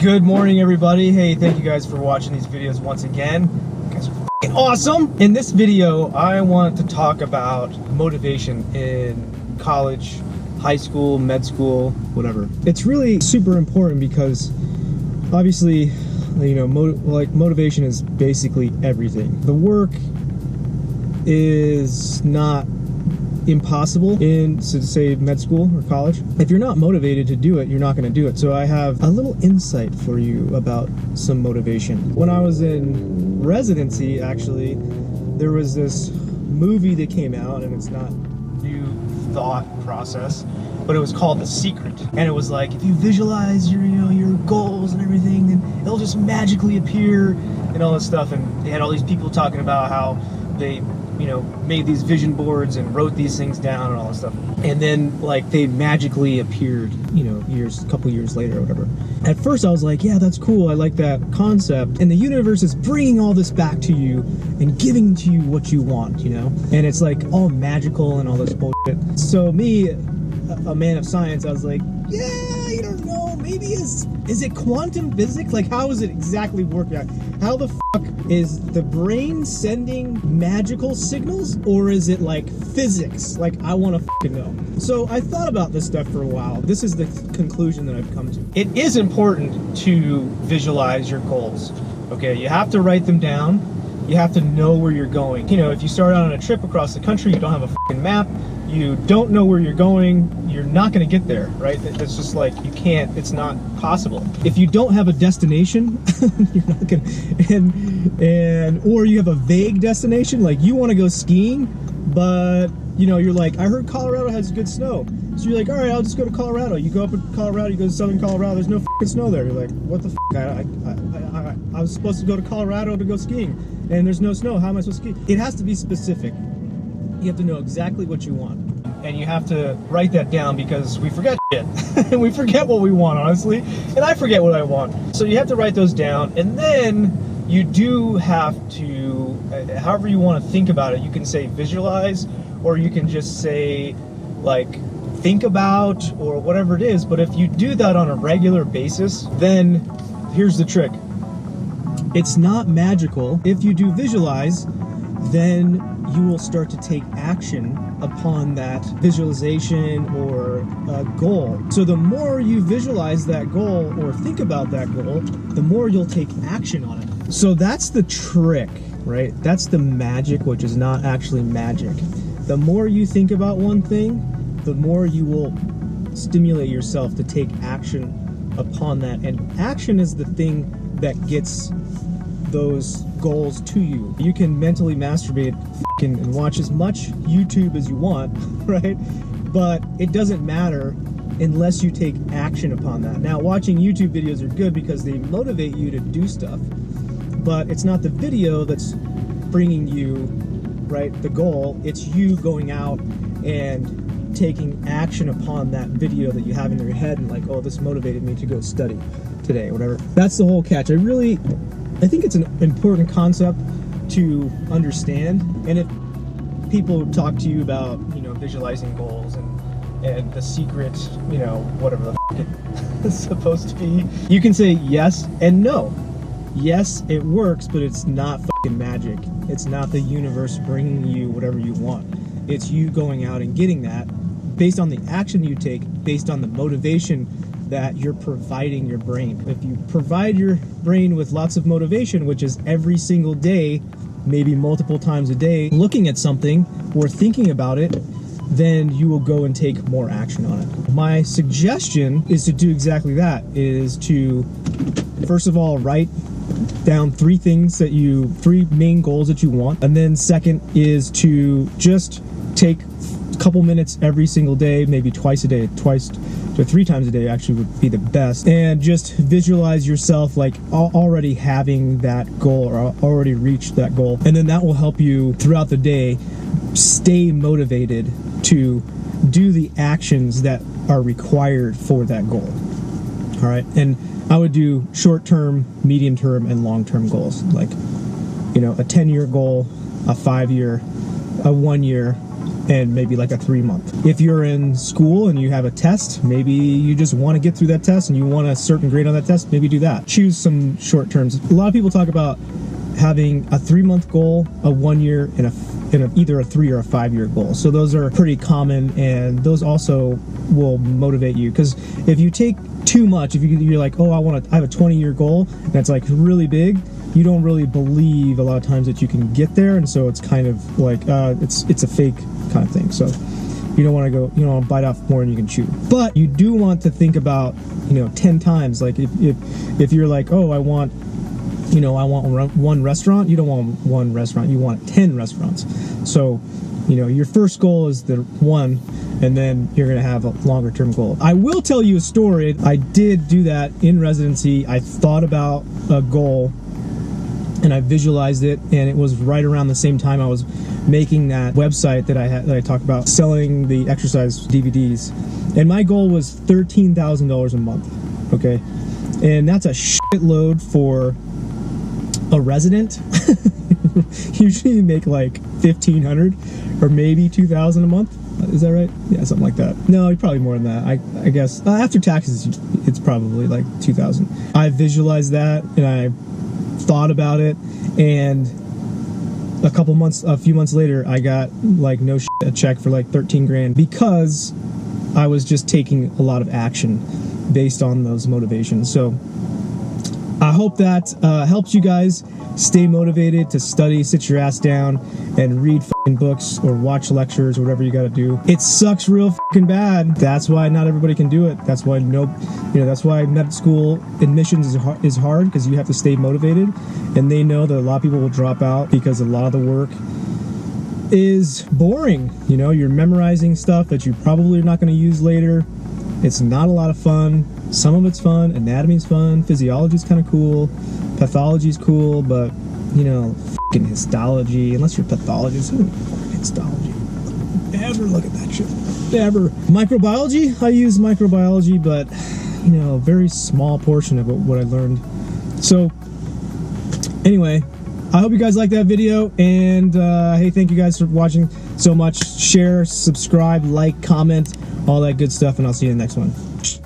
Good morning, everybody. Hey, thank you guys for watching these videos once again. You guys are f***ing awesome. In this video, I want to talk about motivation in college, high school, med school, whatever. It's really super important because obviously, you know, motivation is basically everything. The work is not impossible in, so to say, med school or college. If you're not motivated to do it, you're not going to do it. So I have a little insight for you about some motivation. When I was in residency, actually, there was this movie that came out, and it's not new thought process, but it was called The Secret. And it was like, if you visualize your, your goals and everything, then it'll just magically appear and all this stuff. And they had all these people talking about how they made these vision boards and wrote these things down and all this stuff. And then like they magically appeared, a couple years later or whatever. At first I was like, yeah, that's cool. I like that concept. And the universe is bringing all this back to you and giving to you what you want, And it's like all magical and all this bullshit. So me, a man of science, I was like, yeah, I don't know. Maybe is it quantum physics? Like, how is it exactly working out? How the fuck is the brain sending magical signals, or is it like physics? Like, I want to fucking know. So I thought about this stuff for a while. This is the conclusion that I've come to. It is important to visualize your goals. Okay, you have to write them down. You have to know where you're going. If you start out on a trip across the country, you don't have a fucking map, you don't know where you're going, you're not going to get there, right? It's just like, you can't, it's not possible. If you don't have a destination, you're not going to, or you have a vague destination, like you want to go skiing, but you're like, I heard Colorado has good snow. So you're like, all right, I'll just go to Colorado. You go up to Colorado, you go to southern Colorado, there's no fucking snow there. You're like, what the fuck? I was supposed to go to Colorado to go skiing, and there's no snow. How am I supposed to ski? It has to be specific. You have to know exactly what you want. And you have to write that down, because we forget shit. And we forget what we want, honestly. And I forget what I want. So you have to write those down, and then you do have to, however you want to think about it, you can say visualize, or you can just say, like, think about, or whatever it is. But if you do that on a regular basis, then here's the trick. It's not magical. If you do visualize, then you will start to take action upon that visualization or goal. So the more you visualize that goal or think about that goal, the more you'll take action on it. So that's the trick, right? That's the magic, which is not actually magic. The more you think about one thing, the more you will stimulate yourself to take action upon that. And action is the thing that gets those goals to you. You can mentally masturbate and watch as much YouTube as you want, right? But it doesn't matter unless you take action upon that. Now, watching YouTube videos are good because they motivate you to do stuff, but it's not the video that's bringing you, right, the goal. It's you going out and taking action upon that video that you have in your head and like, oh, this motivated me to go study today, whatever. That's the whole catch. I think it's an important concept to understand. And if people talk to you about, visualizing goals and the secret, whatever the f it's supposed to be, you can say yes and no. Yes, it works, but it's not fucking magic. It's not the universe bringing you whatever you want. It's you going out and getting that based on the action you take, based on the motivation that you're providing your brain. If you provide your brain with lots of motivation, which is every single day, maybe multiple times a day, looking at something or thinking about it, then you will go and take more action on it. My suggestion is to do exactly that, is to, first of all, write down three main goals that you want. And then second is to just take a couple minutes every single day, maybe twice a day, twice to three times a day actually would be the best, and just visualize yourself like already having that goal or already reached that goal. And then that will help you throughout the day stay motivated to do the actions that are required for that goal. All right. And I would do short-term, medium-term, and long-term goals, like, a 10-year goal, a 5-year, a 1 year, and maybe like a 3-month. If you're in school and you have a test, maybe you just want to get through that test and you want a certain grade on that test, maybe do that. Choose some short terms. A lot of people talk about having a 3-month goal, a 1 year, and either a 3 or a 5 year goal. So those are pretty common, and those also will motivate you, because if you take too much, if you're like, oh, I have a 20-year goal, and it's like really big, you don't really believe a lot of times that you can get there, and so it's kind of like it's a fake kind of thing. So you don't want to bite off more than you can chew. But you do want to think about 10 times. Like if you're like, oh, I want one restaurant, you don't want one restaurant, you want 10 restaurants. So your first goal is the one, and then you're going to have a longer term goal. I will tell you a story. I did do that in residency. I thought about a goal and I visualized it, and it was right around the same time I was making that website that I talked about, selling the exercise DVDs. And my goal was $13,000 a month. Okay. And that's a shitload for a resident. Usually you make like $1,500 or maybe $2,000 a month. Is that right? Yeah, something like that. No, probably more than that. I guess after taxes, it's probably like $2,000. I visualized that and I thought about it, and a few months later, I got like a check for like 13 grand, because I was just taking a lot of action based on those motivations. So I hope that helps you guys stay motivated to study, sit your ass down, and read books or watch lectures or whatever you got to do. It sucks real bad. That's why not everybody can do it. That's why that's why med school admissions is hard, because you have to stay motivated, and they know that a lot of people will drop out because a lot of the work is boring. You're memorizing stuff that you probably are not going to use later. It's not a lot of fun. Some of it's fun. Anatomy's fun. Physiology's kind of cool. Pathology's cool, but histology, unless you're a pathologist, histology. Never look at that shit. Never. Microbiology, I use microbiology, but a very small portion of what I learned. So anyway, I hope you guys like that video, and hey, thank you guys for watching so much. Share, subscribe, like, comment, all that good stuff, and I'll see you in the next one.